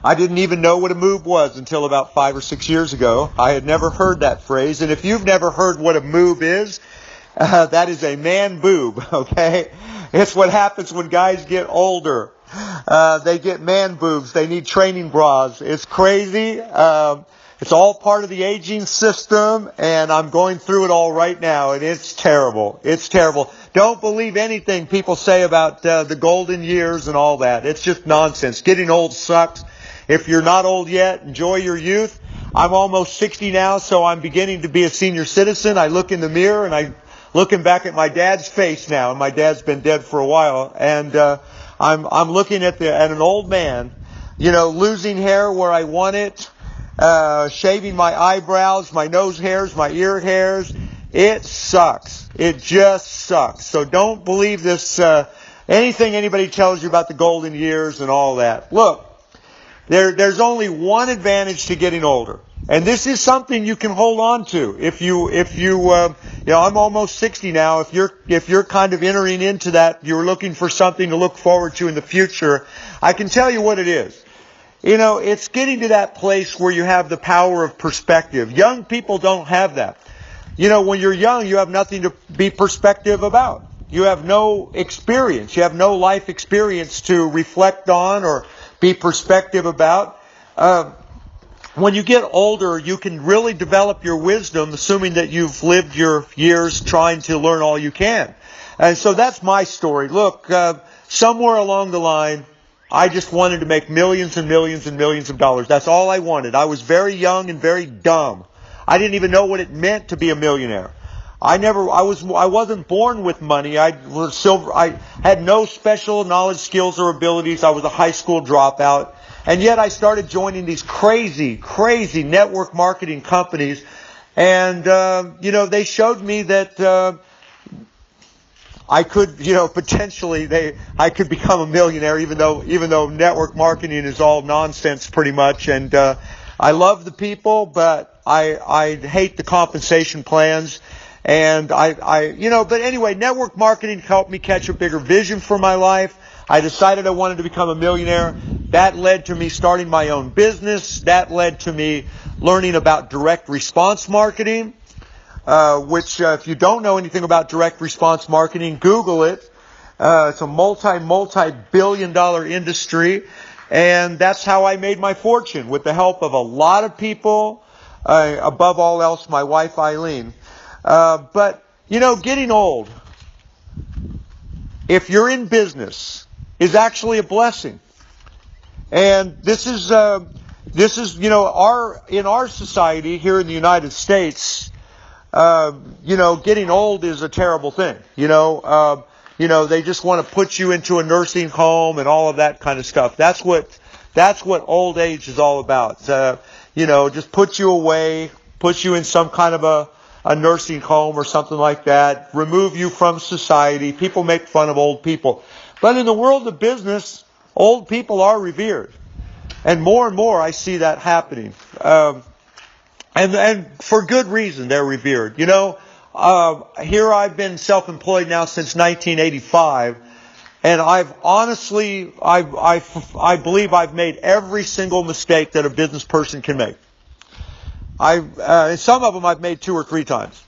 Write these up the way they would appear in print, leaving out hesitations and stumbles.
I didn't even know what a MOOB was until about 5 or 6 years ago. I had never heard that phrase. And if you've never heard what a MOOB is, that is a man boob, okay? It's what happens when guys get older. They get man boobs. They need training bras. It's crazy. It's all part of the aging system, and I'm going through it all right now, and it's terrible. It's terrible. Don't believe anything people say about the golden years and all that. It's just nonsense. Getting old sucks. If you're not old yet, enjoy your youth. I'm almost 60 now, so I'm beginning to be a senior citizen. I look in the mirror, and I'm looking back at my dad's face now, and my dad's been dead for a while, and I'm looking at an old man, losing hair where I want it, shaving my eyebrows, my nose hairs, my ear hairs. It sucks. It just sucks. So don't believe this, anything anybody tells you about the golden years and all that. Look, there's only one advantage to getting older. And this is something you can hold on to. I'm almost 60 now. If you're kind of entering into that, you're looking for something to look forward to in the future, I can tell you what it is. It's getting to that place where you have the power of perspective. Young people don't have that. When you're young, you have nothing to be perspective about. You have no experience. You have no life experience to reflect on or be perspective about. When you get older, you can really develop your wisdom, assuming that you've lived your years trying to learn all you can. And so that's my story. Look, somewhere along the line, I just wanted to make millions and millions and millions of dollars. That's all I wanted. I was very young and very dumb. I didn't even know what it meant to be a millionaire. I wasn't born with money. I had no special knowledge, skills, or abilities. I was a high school dropout. And yet I started joining these crazy, crazy network marketing companies. And, they showed me that, I could, potentially I could become a millionaire, even though network marketing is all nonsense pretty much. And, I love the people, but I hate the compensation plans. And but anyway, network marketing helped me catch a bigger vision for my life. I decided I wanted to become a millionaire. That led to me starting my own business. That led to me learning about direct response marketing, which if you don't know anything about direct response marketing, Google it. It's a multi-billion-dollar industry. And that's how I made my fortune, with the help of a lot of people, above all else, my wife, Eileen. But, getting old, if you're in business, is actually a blessing. And this is in our society here in the United States, getting old is a terrible thing. They just want to put you into a nursing home and all of that kind of stuff. That's what old age is all about. Just put you away, put you in some kind of a nursing home or something like that, remove you from society. People make fun of old people. But in the world of business, old people are revered. And more I see that happening. And for good reason they're revered. Here I've been self-employed now since 1985, and I've honestly, I believe I've made every single mistake that a business person can make. Some of them I've made 2 or 3 times.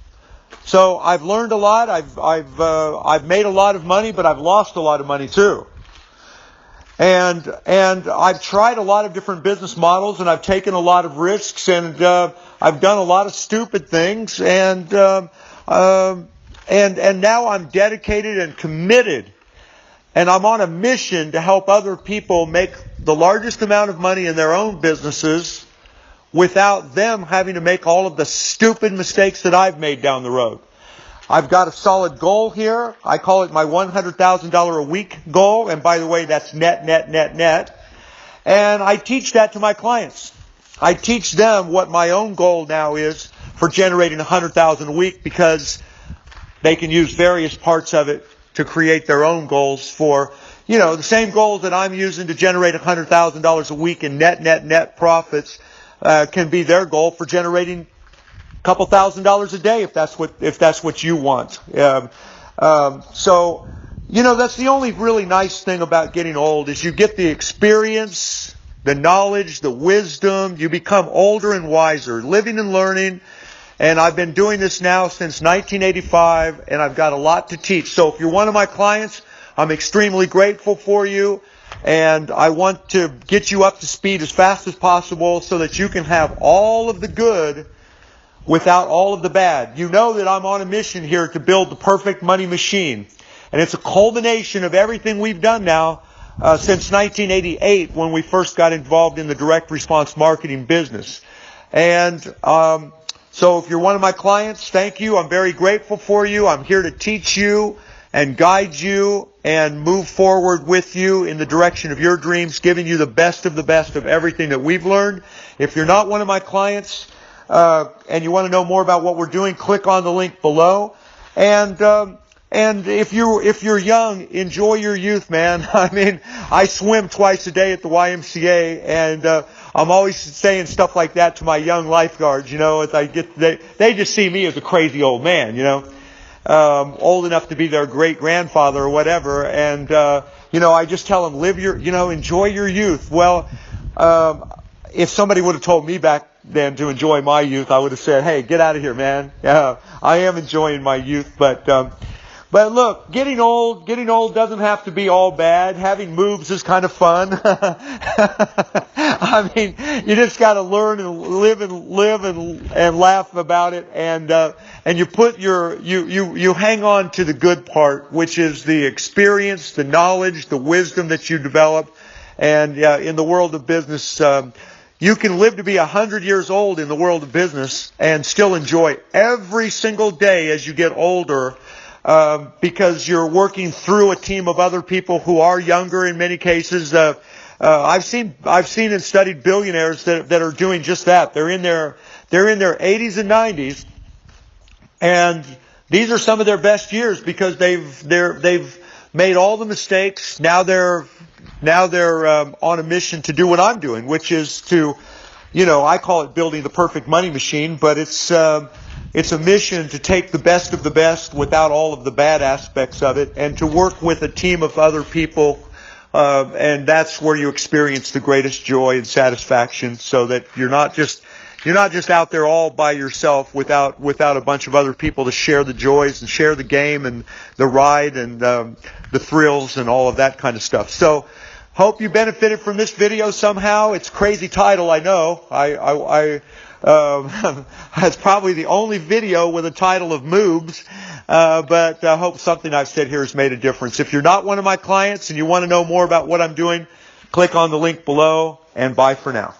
So I've learned a lot. I've made a lot of money, but I've lost a lot of money too. And I've tried a lot of different business models, and I've taken a lot of risks, and I've done a lot of stupid things, and now I'm dedicated and committed, and I'm on a mission to help other people make the largest amount of money in their own businesses without them having to make all of the stupid mistakes that I've made down the road. I've got a solid goal here. I call it my $100,000 a week goal. And by the way, that's net. And I teach that to my clients. I teach them what my own goal now is for generating $100,000 a week, because they can use various parts of it to create their own goals for, the same goals that I'm using to generate $100,000 a week in net profits. Can be their goal for generating a couple $1,000s a day, if that's what you want. So that's the only really nice thing about getting old, is you get the experience the knowledge, the wisdom. You become older and wiser, living and learning. And I've been doing this now since 1985, and I've got a lot to teach. So if you're one of my clients, I'm extremely grateful for you, and I want to get you up to speed as fast as possible so that you can have all of the good without all of the bad. You know that I'm on a mission here to build the perfect money machine, and it's a culmination of everything we've done now since 1988 when we first got involved in the direct response marketing business. And so if you're one of my clients, thank you. I'm very grateful for you. I'm here to teach you and guide you and move forward with you in the direction of your dreams, giving you the best of everything that we've learned. If you're not one of my clients and you want to know more about what we're doing, click on the link below. And if you're young, enjoy your youth, man. I mean, I swim twice a day at the YMCA, and I'm always saying stuff like that to my young lifeguards, you know, as they just see me as a crazy old man, you know, old enough to be their great grandfather or whatever. And, you know, I just tell them, enjoy your youth. Well, if somebody would have told me back then to enjoy my youth, I would have said, hey, get out of here, man. I am enjoying my youth, but look, getting old doesn't have to be all bad. Having MOOBS is kind of fun. I mean, you just got to learn and live and laugh about it, and you put you hang on to the good part, which is the experience, the knowledge, the wisdom that you develop. And in the world of business, you can live to be 100 years old in the world of business and still enjoy every single day as you get older. Because you're working through a team of other people who are younger in many cases. I've seen and studied billionaires that are doing just that. They're in their 80s and 90s, and these are some of their best years because they've made all the mistakes. Now they're on a mission to do what I'm doing, which is to, I call it building the perfect money machine, but it's a mission to take the best of the best without all of the bad aspects of it, and to work with a team of other people, and that's where you experience the greatest joy and satisfaction, so that you're not just out there all by yourself without a bunch of other people to share the joys and share the game and the ride and the thrills and all of that kind of stuff. So hope you benefited from this video somehow. It's a crazy title, I know. It's probably the only video with a title of MOOBS, but I hope something I've said here has made a difference. If you're not one of my clients and you want to know more about what I'm doing, click on the link below, and bye for now.